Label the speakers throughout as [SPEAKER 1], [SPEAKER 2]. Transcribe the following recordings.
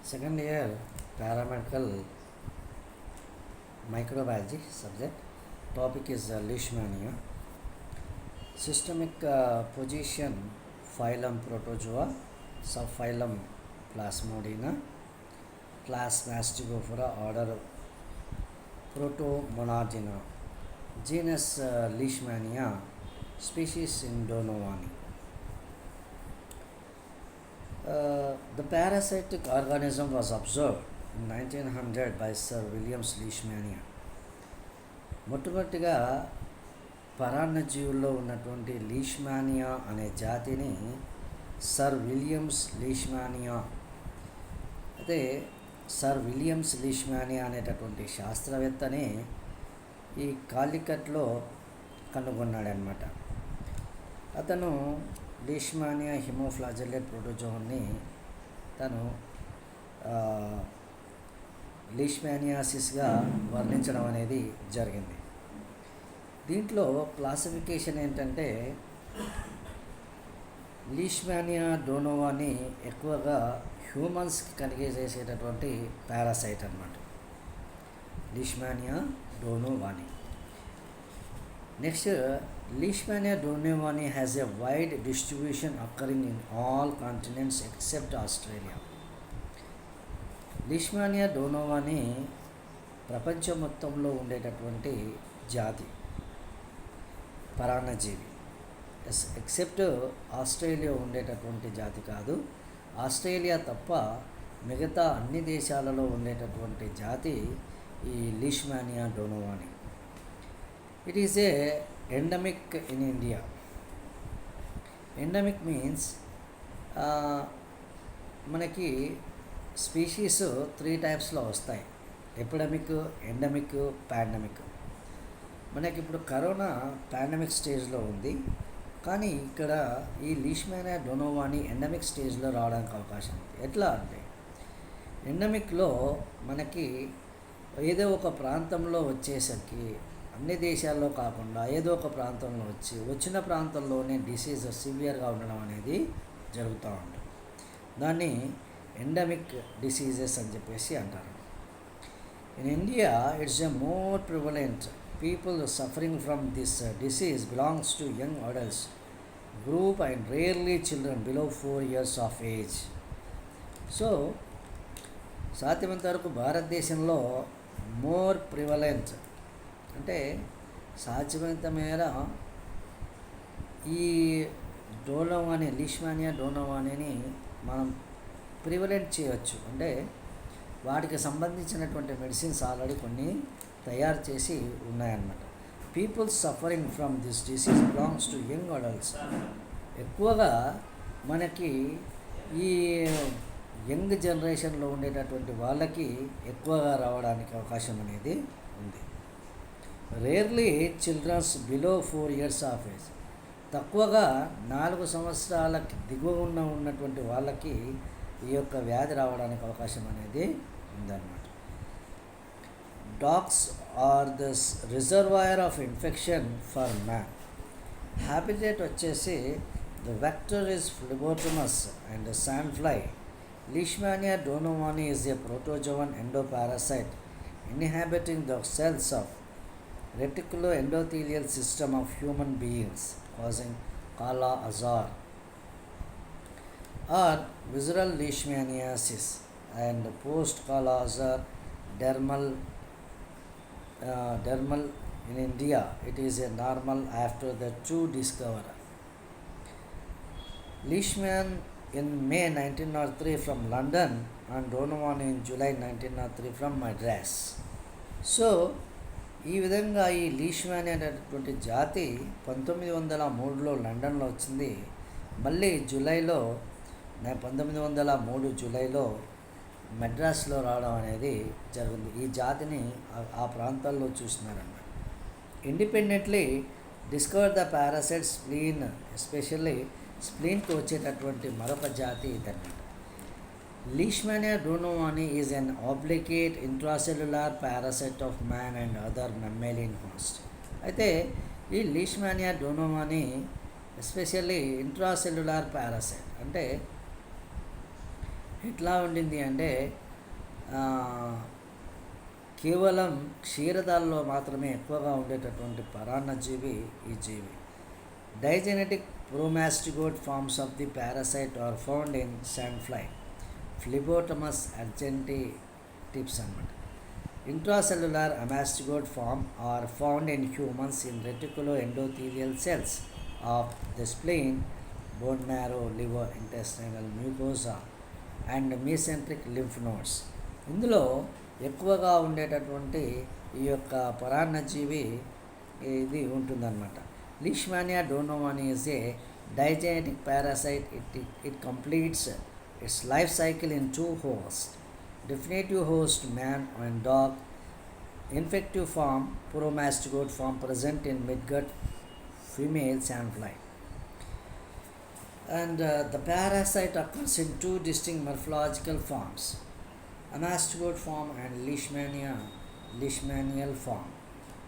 [SPEAKER 1] Second year paramedical microbiology subject. Topic is Leishmania. Systemic position: phylum Protozoa, subphylum Plasmodium, class Mastigophora, order Protomonadina, genus Leishmania, species in Donovani. The parasitic organism was observed in 1900 by Sir William Leishmania. మొట్టమొదటిగా పరాన్నజీవుల్లో ఉన్నటువంటి Leishmania అనే జాతిని sir Williams Leishmania, అయితే sir Williams Leishmania అనేటటువంటి శాస్త్రవేత్తనే ఈ కాలికట్లో కనుగొన్నాడనమాట. అతను Leishmania హిమోఫ్లాజెల్లెట్ ప్రోటోజోన్ని తను లీష్మానియాసిస్గా వర్ణించడం అనేది జరిగింది. దీంట్లో క్లాసిఫికేషన్ ఏంటంటే లీష్మానియా డోనోవాని ఎక్కువగా హ్యూమన్స్కి కలిగజేసేటటువంటి పారాసైట్ అన్నమాట. Leishmania డోనోవాని. Next, Leishmania donovani has a wide distribution occurring in all continents except Australia. Leishmania డోనోవాని ప్రపంచం మొత్తంలో ఉండేటటువంటి జాతి, పరాన్నజీవి. ఎక్సెప్ట్ ఆస్ట్రేలియా ఉండేటటువంటి జాతి కాదు. ఆస్ట్రేలియా తప్ప మిగతా అన్ని దేశాలలో ఉండేటటువంటి జాతి ఈ Leishmania డోనోవాని. It is a endemic in India. Endemic means మనకి స్పీషీస్ 3 టైప్స్లో వస్తాయి: ఎపిడమిక్, ఎండమిక్, పాండమిక్. మనకి ఇప్పుడు కరోనా పాండమిక్ స్టేజ్లో ఉంది, కానీ ఇక్కడ ఈ లీష్మానియా డోనోవాని ఎండమిక్ స్టేజ్లో రావడానికి అవకాశం ఉంది. ఎట్లా అంటే, ఎండమిక్లో మనకి ఏదో ఒక ప్రాంతంలో వచ్చేసరికి అన్ని దేశాల్లో కాకుండా ఏదో ఒక ప్రాంతంలో వచ్చిన ప్రాంతంలోనే డిసీజ్ సివియర్గా ఉండడం అనేది జరుగుతూ ఉంటుంది. దాన్ని ఎండమిక్ డిసీజెస్ అని చెప్పేసి అంటారు. In India it's a more prevalent. People suffering from this disease belongs to young adults group and rarely children below 4 years of age. So సాధ్యమైనంత వరకు భారతదేశంలో మోర్ ప్రివలెంట్ అంటే సాధ్యమైనంత మేర ఈ డోనోవాని, లీష్మానియా డోనోవానిని మనం ప్రివలెంట్ చేయవచ్చు. అంటే వాటికి సంబంధించినటువంటి మెడిసిన్స్ ఆల్రెడీ కొన్ని తయారు చేసి ఉన్నాయన్నమాట. People suffering from this disease belongs to young adults. ఎక్కువగా మనకి ఈ యంగ్ జనరేషన్లో ఉండేటటువంటి వాళ్ళకి ఎక్కువగా రావడానికి అవకాశం అనేది ఉంది. Rarely childrens below 4 years of age. తక్కువగా 4 సంవత్సరాలకి దిగువ ఉన్నటువంటి వాళ్ళకి ఈ యొక్క వ్యాధి రావడానికి అవకాశం అనేది ఉందన్నమాట. Dogs are this reservoir of infection for man. Habitat వచ్చేసి the vector is Phlebotomus and sand fly. Leishmania donovani is a protozoan endoparasite inhabiting the cells of reticuloendothelial system of human beings, causing Kala Azar or visceral leishmaniasis and post-Kala Azar dermal. In India, it is a normal after the 2 discovery. Leishman in May 1903 from London and Donovan in July 1903 from Madras. So ఈ విధంగా ఈ Leishmania అనేటటువంటి జాతి 1903లో లండన్లో వచ్చింది. మళ్ళీ 1903 జూలైలో మెడ్రాస్లో రావడం అనేది జరిగింది. ఈ జాతిని ఆ ప్రాంతాల్లో చూస్తున్నారన్నమాట. Independently discover the parasite spleen. Especially స్ప్లీన్కి వచ్చేటటువంటి మరొక జాతి ఇదన్నమాట. Leishmania donovani is an obligate intracellular parasite of man and other mammalian host. అయితే ఈ లీష్మానియా డోనోవాని ఎస్పెషల్లీ ఇంట్రాసెల్యులార్ పారాసైట్, అంటే ఎట్లా ఉండింది అంటే ఆ, కేవలం క్షీరదాల్లో మాత్రమే ఎక్కువగా ఉండేటటువంటి పరాన్నజీవి ఈ జీవి. డైజెనెటిక్ promastigote forms of the parasite are found in sandfly, Phlebotomus argentitips అన్నమాట. Intracellular amastigote form are found in humans in reticuloendothelial cells of the spleen, bone marrow, liver, intestinal mucosa and mesenteric lymph nodes. ఇందులో ఎక్కువగా ఉండేటటువంటి ఈ యొక్క పరాన్నజీవి ఇది ఉంటుందన్నమాట. Leishmania donovani is a digenetic parasite. It completes its life cycle in two hosts. Definitive host man and dog. Infective form promastigote form present in midgut female sandfly. And the parasite occurs in two distinct morphological forms: amastigote form and leishmanial form.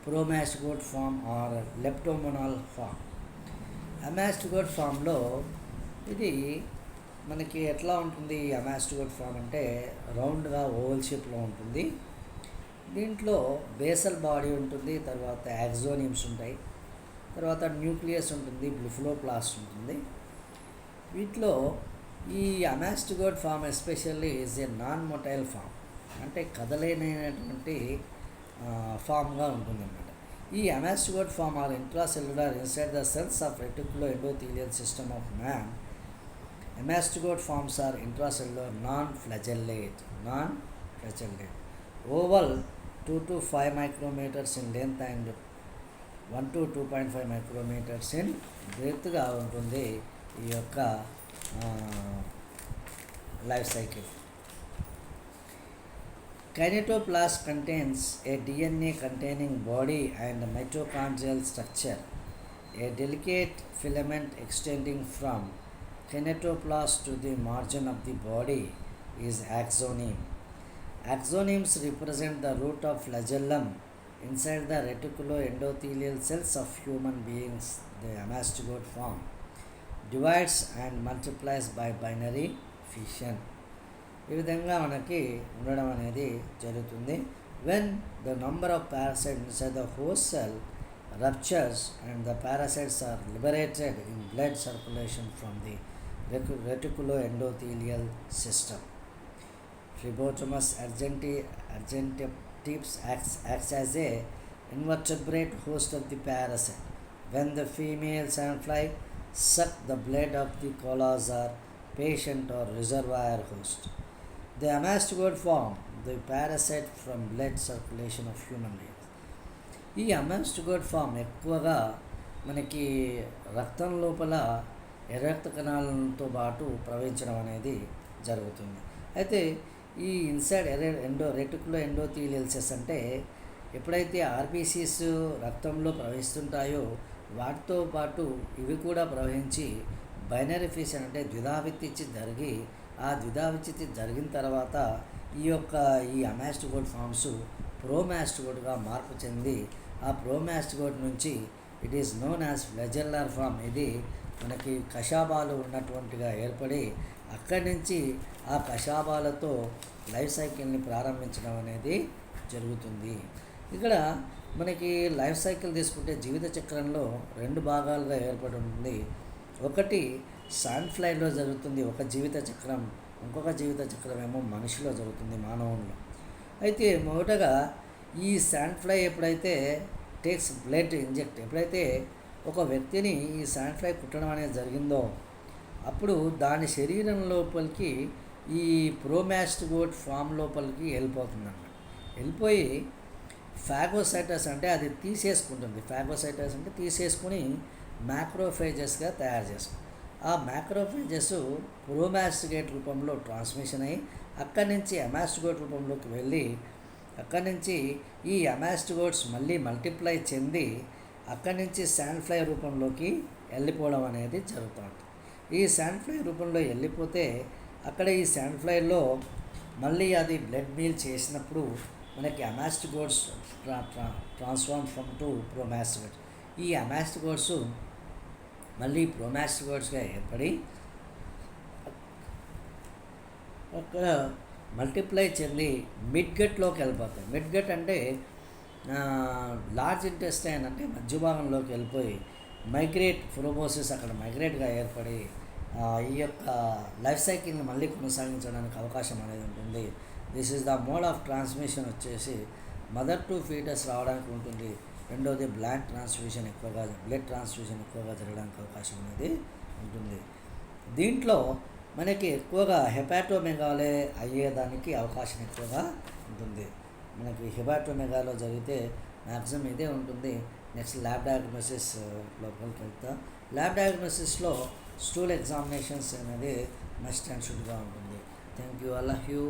[SPEAKER 1] Promastigote form or leptomonal form. అమాస్టిగోట్ ఫామ్లో ఇది మనకి ఎట్లా ఉంటుంది? అమాస్టిగోట్ form అంటే రౌండ్గా oval షేప్లో ఉంటుంది. దీంట్లో బేసల్ బాడీ ఉంటుంది, తర్వాత యాక్సోనిమ్స్ ఉంటాయి, తర్వాత న్యూక్లియస్ ఉంటుంది, బ్లిఫ్లోప్లాస్ట్ ఉంటుంది. వీటిలో ఈ amastigote form especially is a non motile form, అంటే కదలేనటువంటి ఫామ్గా ఉంటుందన్నమాట. ఈ amastigote form are intracellular inside the cells of reticuloendothelial system of man. Amastigote forms are intracellular non flagellate, oval 2 to 5 micrometers in length and 1 to 2.5 micrometers in breadthగా ఉంటుంది ఈ యొక్క life cycle. Kinetoplast contains a DNA containing body and mitochondrial structure. A delicate filament extending from kinetoplast to the margin of the body is axoneme. Axonemes represent the root of flagellum inside the reticuloendothelial cells of human beings. The amastigote form divides and multiplies by binary fission. ఈ విధంగా మనకి ఉండడం అనేది జరుగుతుంది. When the number of parasites inside the host cell ruptures and the parasites are liberated in blood circulation from the reticuloendothelial system. Phlebotomus argentitips acts as a invertebrate host of the parasite. When the female sandfly suck the blood of the collas or patient or reservoir host, the amastigote form the parasite from blood circulation of human beings. ఈ amastigote form ఎక్కువగా మనకి రక్తం లోపల ఎర్ర రక్త కణాలతో పాటు ప్రవహించడం అనేది జరుగుతుంది. అయితే ఈ ఇన్సైడ్ రెటికులోఎండోథీలియల్ సెల్స్ అంటే ఎప్పుడైతే ఆర్బీసీస్ రక్తంలో ప్రవహిస్తుంటాయో వాటితో పాటు ఇవి కూడా ప్రవహించి బైనరీ ఫిషన్ అంటే ద్విధావిత్తి జరిగి ఆ ద్విధావిచ్ఛితి జరిగిన తర్వాత ఈ అమాస్టిగోట్ ఫామ్స్ ప్రోమాస్టిగోట్గా మార్పు చెంది ఆ ప్రోమాస్టిగోట్ నుంచి it is known as flagellar form, ఇది మనకి కషాబాలు ఉన్నటువంటిగా ఏర్పడి అక్కడి నుంచి ఆ కషాబాలతో లైఫ్ సైకిల్ని ప్రారంభించడం అనేది జరుగుతుంది. ఇక్కడ మనకి లైఫ్ సైకిల్ తీసుకుంటే జీవిత చక్రంలో 2 భాగాలుగా ఏర్పడి ఉంటుంది. ఒకటి సన్ఫ్లైలో జరుగుతుంది ఒక జీవిత చక్రం, ఇంకొక జీవిత చక్రం ఏమో మనిషిలో జరుగుతుంది, మానవుల్లో. అయితే మొదటగా ఈ శాండ్ఫ్లై ఎప్పుడైతే టేక్స్ బ్లడ్ ఇంజెక్ట్, ఎప్పుడైతే ఒక వ్యక్తిని ఈ శాండ్ఫ్లై కుట్టడం అనేది జరిగిందో అప్పుడు దాని శరీరం లోపలికి ఈ ప్రోమాస్టిగోట్ ఫామ్ లోపలికి వెళ్ళిపోతుందన్నమాట. వెళ్ళిపోయి ఫాగోసైటస్ అంటే అది తీసేసుకుంటుంది. ఫాగోసైటస్ అంటే తీసేసుకుని మ్యాక్రోఫేజెస్గా తయారు చేసుకుంటుంది. ఆ మ్యాక్రోఫేజెస్ ప్రోమాస్టిగేట్ రూపంలో ట్రాన్స్మిషన్ అయ్యి అక్కడి నుంచి అమాస్టిగోట్ రూపంలోకి వెళ్ళి అక్కడి నుంచి ఈ అమాస్టిగోట్స్ మళ్ళీ మల్టిప్లై చెంది అక్కడి నుంచి శాండ్ఫ్లై రూపంలోకి వెళ్ళిపోవడం అనేది జరుగుతుంది. ఈ శాండ్ఫ్లై రూపంలో వెళ్ళిపోతే అక్కడ ఈ శాండ్ఫ్లైలో మళ్ళీ అది బ్లడ్ మీల్ చేసినప్పుడు మనకి అమాస్టిగోట్స్ ట్రాన్స్ఫార్మ్ ఫ్రమ్ టు ప్రోమాస్టిగోట్స్. ఈ అమాస్టిగోట్స్ మళ్ళీ ప్రోమాస్టిగోట్స్గా ఏర్పడి అక్కడ మల్టిప్లై చెంది మిడ్ గట్లోకి వెళ్ళిపోతాయి. మిడ్ గట్ అంటే లార్జ్ ఇంటెస్టైన్ అంటే మధ్య భాగంలోకి వెళ్ళిపోయి మైగ్రేట్ ఫ్రోబోసిస్ అక్కడ మైగ్రేట్గా ఏర్పడి ఈ యొక్క లైఫ్ సైకిల్ని మళ్ళీ కొనసాగించడానికి అవకాశం అనేది ఉంటుంది. This is the mode of transmission వచ్చేసి మదర్ టు ఫీటస్ రావడానికి ఉంటుంది. రెండోది బ్లడ్ ట్రాన్స్ఫ్యూషన్ ఎక్కువగా జరగడానికి అవకాశం అనేది ఉంటుంది. దీంట్లో మనకి ఎక్కువగా హెపాటోమెగాలే అయ్యేదానికి అవకాశం ఎక్కువగా ఉంటుంది. మనకి హెపాటోమెగాలో జరిగితే మ్యాక్సిమం ఇదే ఉంటుంది. నెక్స్ట్ ల్యాబ్ డయాగ్నోసిస్ లోపలికి వెళ్తా. ల్యాబ్ డయాగ్నోసిస్లో స్టూల్ ఎగ్జామినేషన్స్ అనేది మస్ట్ అండ్ షుడ్గా ఉంటుంది. Thank you. Allah you.